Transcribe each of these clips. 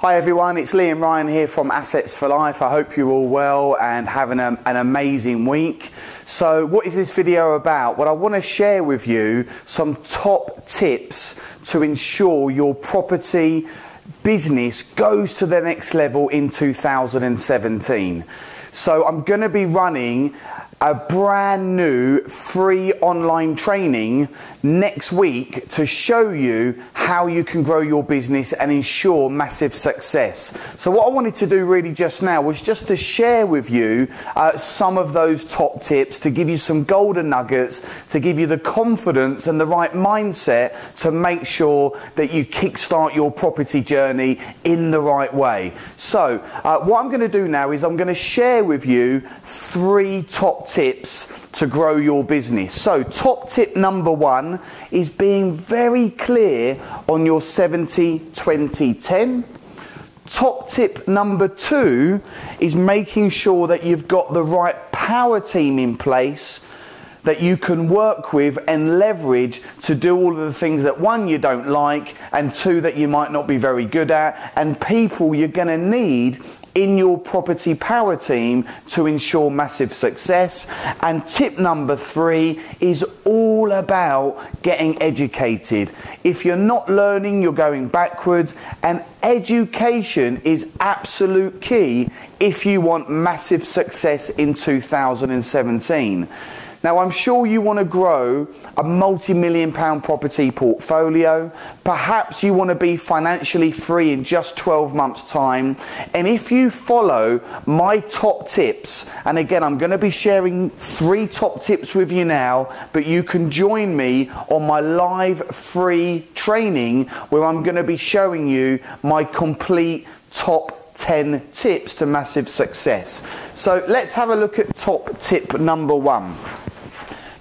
Hi everyone, it's Lee and Ryan here from Assets for Life. I hope you're all well and having an amazing week. So what is this video about? Well, I want to share with you some top tips to ensure your property business goes to the next level in 2017. So I'm going to be running a brand new free online training next week to show you how you can grow your business and ensure massive success. So what I wanted to do really just now was just to share with you some of those top tips, to give you some golden nuggets, to give you the confidence and the right mindset to make sure that you kickstart your property journey in the right way. So what I'm going to do now is I'm going to share with you 3 top tips to grow your business. So top tip number 1 is being very clear on your 70-20-10. Top tip number 2 is making sure that you've got the right power team in place that you can work with and leverage to do all of the things that 1, you don't like, and 2, that you might not be very good at, and people you're going to need in your property power team to ensure massive success. And tip number 3 is all about getting educated. If you're not learning, you're going backwards, and education is absolute key if you want massive success in 2017. Now, I'm sure you want to grow a multi-million pound property portfolio. Perhaps you want to be financially free in just 12 months' time. And if you follow my top tips, and again, I'm going to be sharing 3 top tips with you now, but you can join me on my live free training where I'm going to be showing you my complete top 10 tips to massive success. So let's have a look at top tip number 1.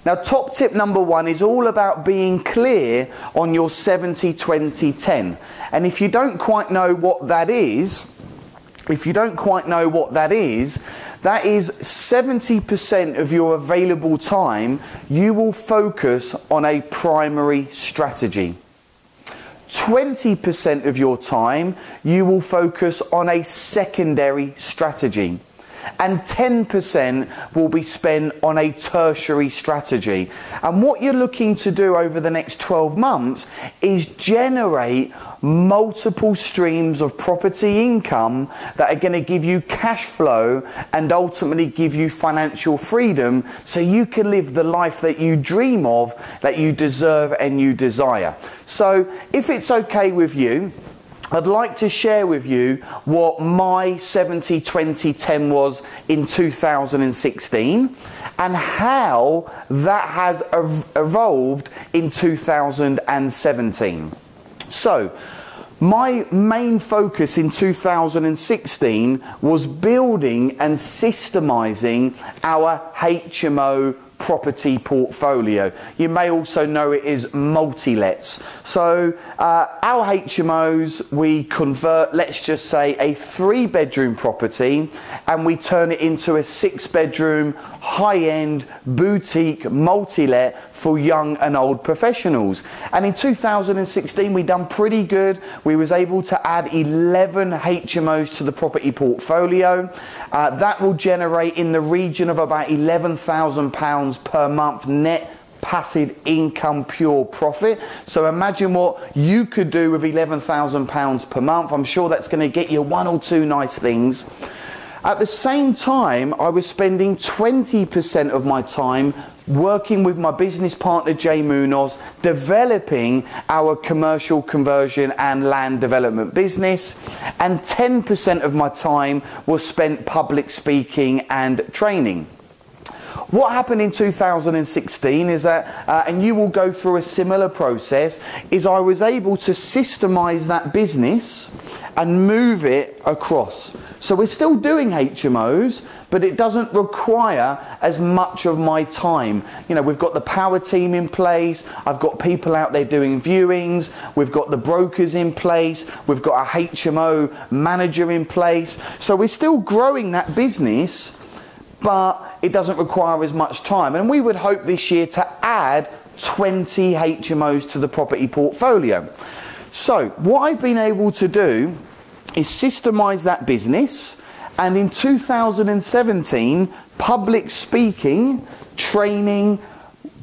Now, top tip number 1 is all about being clear on your 70-20-10. And if you don't quite know what that is, that is 70% of your available time you will focus on a primary strategy. 20% of your time you will focus on a secondary strategy. And 10% will be spent on a tertiary strategy. And what you're looking to do over the next 12 months is generate multiple streams of property income that are going to give you cash flow and ultimately give you financial freedom so you can live the life that you dream of, that you deserve and you desire. So if it's okay with you, I'd like to share with you what my 70-20-10 was in 2016 and how that has evolved in 2017. So, my main focus in 2016 was building and systemizing our HMO property portfolio. You may also know it as multi-lets. So our HMOs, we convert, let's just say, a 3-bedroom property and we turn it into a 6-bedroom high-end boutique multi-let for young and old professionals. And in 2016 we done pretty good. We was able to add 11 HMOs to the property portfolio. That will generate in the region of about £11,000 per month net passive income, pure profit. So imagine what you could do with £11,000 per month. I'm sure that's going to get you 1 or 2 nice things. At the same time, I was spending 20% of my time working with my business partner Jay Munoz, developing our commercial conversion and land development business, and 10% of my time was spent public speaking and training. What happened in 2016 is that, and you will go through a similar process, is I was able to systemize that business and move it across. So we're still doing HMOs, but it doesn't require as much of my time. You know, we've got the power team in place, I've got people out there doing viewings, we've got the brokers in place, we've got a HMO manager in place. So we're still growing that business, but it doesn't require as much time. And we would hope this year to add 20 HMOs to the property portfolio. So what I've been able to do is systemize that business, and in 2017, public speaking, training,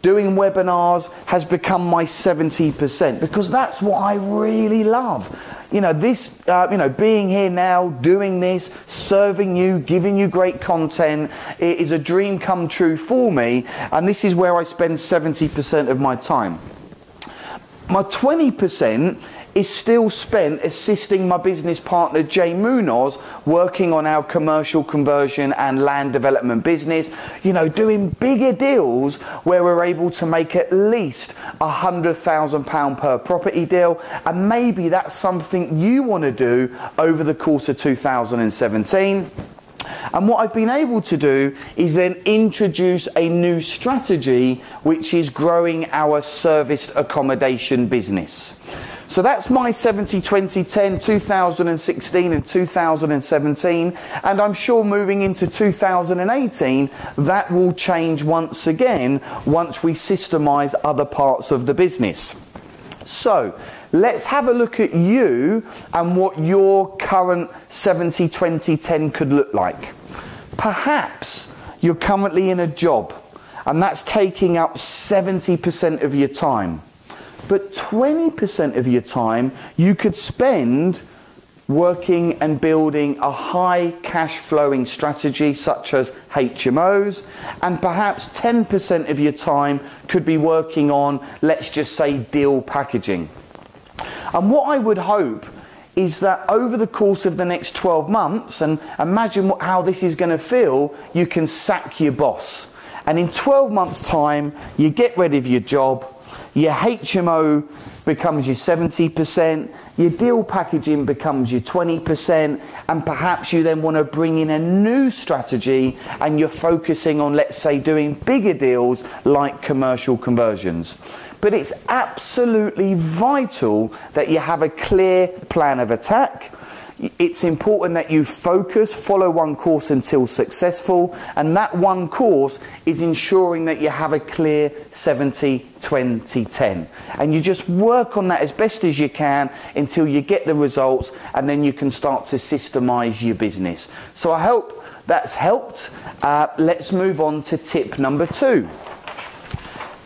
doing webinars has become my 70%, because that's what I really love. You know, this, being here now, doing this, serving you, giving you great content, it is a dream come true for me, and this is where I spend 70% of my time. My 20% is still spent assisting my business partner Jay Munoz working on our commercial conversion and land development business, you know, doing bigger deals where we're able to make at least £100,000 per property deal, and maybe that's something you want to do over the course of 2017. And what I've been able to do is then introduce a new strategy, which is growing our serviced accommodation business. So that's my 70-20-10, 2016 and 2017, and I'm sure moving into 2018 that will change once again once we systemize other parts of the business. So let's have a look at you and what your current 70-20-10 could look like. Perhaps you're currently in a job and that's taking up 70% of your time. But 20% of your time you could spend working and building a high cash flowing strategy such as HMOs, and perhaps 10% of your time could be working on, let's just say, deal packaging. And what I would hope is that over the course of the next 12 months, and imagine how this is going to feel, you can sack your boss. And in 12 months' time, you get rid of your job, your HMO becomes your 70%, your deal packaging becomes your 20%, and perhaps you then want to bring in a new strategy and you're focusing on, let's say, doing bigger deals like commercial conversions. But it's absolutely vital that you have a clear plan of attack. It's important that you focus, follow one course until successful, and that one course is ensuring that you have a clear 70-20-10. And you just work on that as best as you can until you get the results, and then you can start to systemize your business. So I hope that's helped. Let's move on to tip number 2.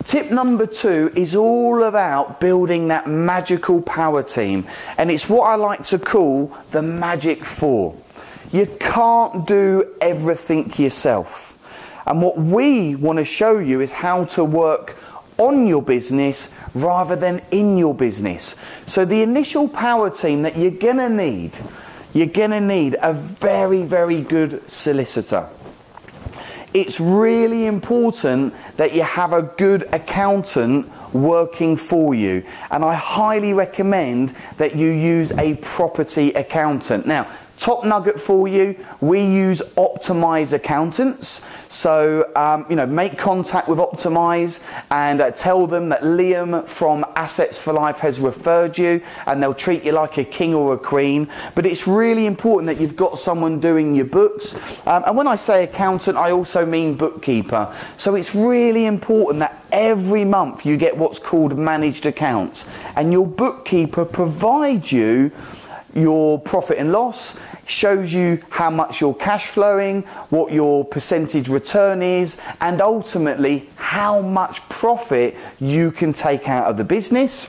Tip number 2 is all about building that magical power team, and it's what I like to call the magic 4. You can't do everything yourself, and what we want to show you is how to work on your business rather than in your business. So the initial power team that you're going to need a very, very good solicitor. It's really important that you have a good accountant working for you, and I highly recommend that you use a property accountant. Now, top nugget for you, we use Optimize accountants. So, make contact with Optimize and tell them that Liam from Assets for Life has referred you, and they'll treat you like a king or a queen. But it's really important that you've got someone doing your books. And when I say accountant, I also mean bookkeeper. So it's really important that every month you get what's called managed accounts, and your bookkeeper provides you your profit and loss, shows you how much you're cash flowing, what your percentage return is, and ultimately how much profit you can take out of the business.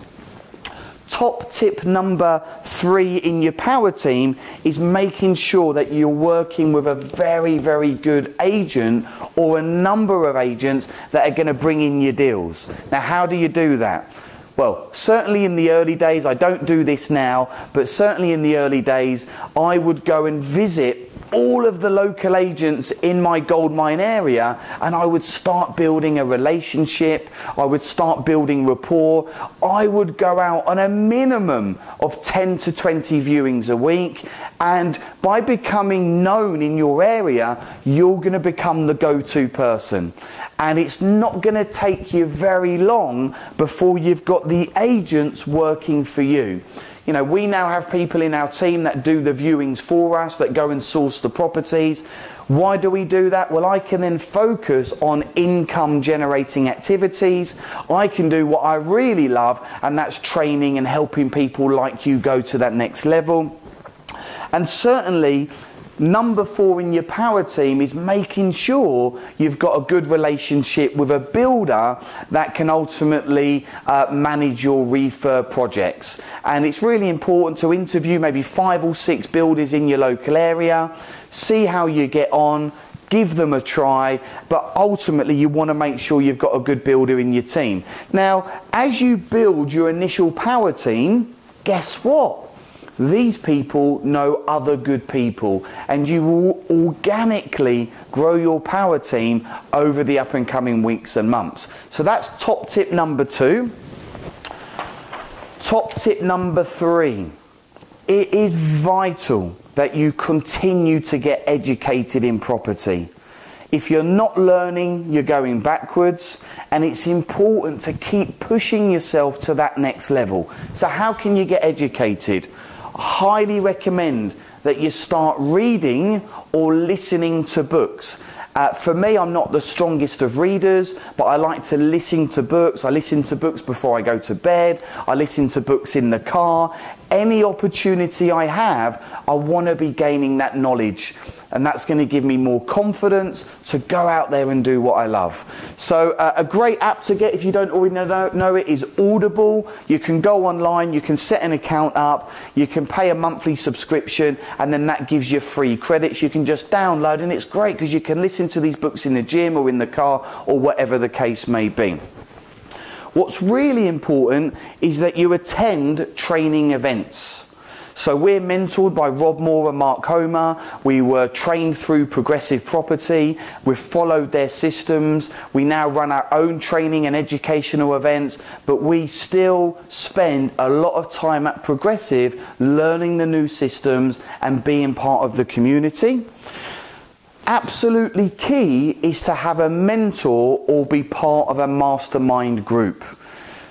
Top tip number 3 in your power team is making sure that you're working with a very, very good agent or a number of agents that are going to bring in your deals. Now, how do you do that? Well, certainly in the early days, I don't do this now, but certainly in the early days, I would go and visit all of the local agents in my goldmine area, and I would start building a relationship. I would start building rapport. I would go out on a minimum of 10 to 20 viewings a week, and by becoming known in your area, you're going to become the go-to person. And it's not going to take you very long before you've got the agents working for you. You know, we now have people in our team that do the viewings for us, that go and source the properties. Why do we do that? Well, I can then focus on income generating activities. I can do what I really love, and that's training and helping people like you go to that next level. And certainly, number 4 in your power team is making sure you've got a good relationship with a builder that can ultimately manage your refurb projects. And it's really important to interview maybe 5 or 6 builders in your local area, see how you get on, give them a try, but ultimately you want to make sure you've got a good builder in your team. Now, as you build your initial power team, guess what? These people know other good people, and you will organically grow your power team over the up and coming weeks and months. So that's top tip number 2. Top tip number 3. It is vital that you continue to get educated in property. If you're not learning, you're going backwards, and it's important to keep pushing yourself to that next level. So how can you get educated? Highly recommend that you start reading or listening to books. For me, I'm not the strongest of readers, but I like to listen to books. I listen to books before I go to bed. I listen to books in the car. Any opportunity I have, I want to be gaining that knowledge. And that's going to give me more confidence to go out there and do what I love. So a great app to get, if you don't already know it, is Audible. You can go online, you can set an account up, you can pay a monthly subscription, and then that gives you free credits. You can just download, and it's great because you can listen to these books in the gym or in the car or whatever the case may be. What's really important is that you attend training events. So we're mentored by Rob Moore and Mark Homer. We were trained through Progressive Property. We've followed their systems. We now run our own training and educational events, but we still spend a lot of time at Progressive learning the new systems and being part of the community. Absolutely key is to have a mentor or be part of a mastermind group.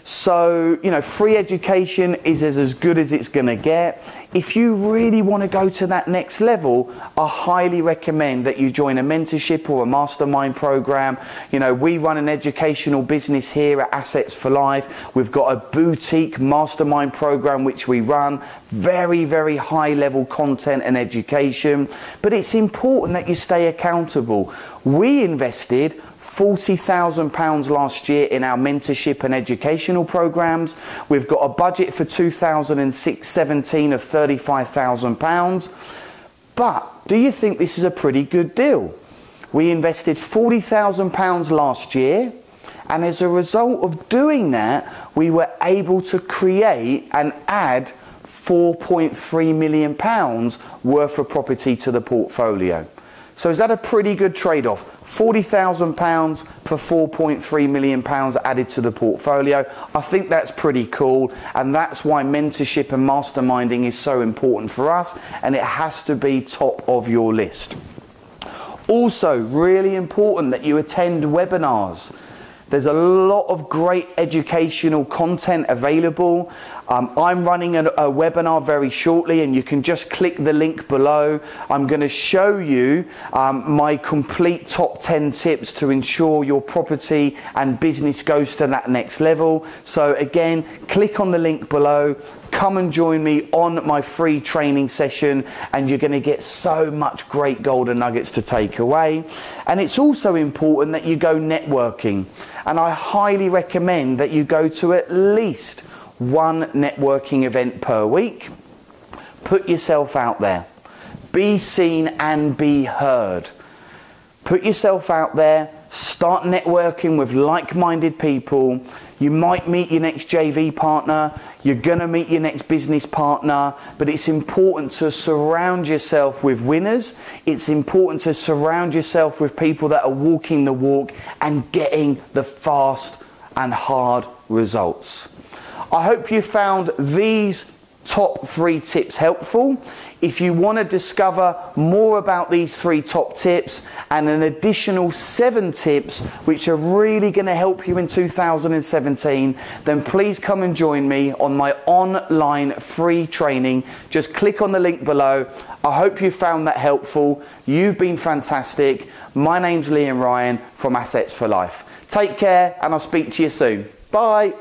So, you know, free education is as good as it's going to get. If you really want to go to that next level, I highly recommend that you join a mentorship or a mastermind program. You know, we run an educational business here at Assets for Life. We've got a boutique mastermind program which we run. Very, very high level content and education. But it's important that you stay accountable. We invested £40,000 last year in our mentorship and educational programs. We've got a budget for 2016-17 of £35,000. But do you think this is a pretty good deal? We invested £40,000 last year, and as a result of doing that, we were able to create and add £4.3 million worth of property to the portfolio. So is that a pretty good trade-off? £40,000 for £4.3 million added to the portfolio. I think that's pretty cool, and that's why mentorship and masterminding is so important for us, and it has to be top of your list. Also, really important that you attend webinars. There's a lot of great educational content available. I'm running a webinar very shortly, and you can just click the link below. I'm going to show you my complete top 10 tips to ensure your property and business goes to that next level. So again, click on the link below. Come and join me on my free training session, and you're going to get so much great golden nuggets to take away. And it's also important that you go networking, and I highly recommend that you go to at least one networking event per week. Put yourself out there. Be seen and be heard. Put yourself out there. Start networking with like-minded people. You might meet your next JV partner. You're going to meet your next business partner. But it's important to surround yourself with winners. It's important to surround yourself with people that are walking the walk and getting the fast and hard results. I hope you found these top 3 tips helpful. If you want to discover more about these 3 top tips and an additional 7 tips which are really going to help you in 2017, then please come and join me on my online free training. Just click on the link below. I hope you found that helpful. You've been fantastic. My name's Liam Ryan from Assets for Life. Take care, and I'll speak to you soon. Bye.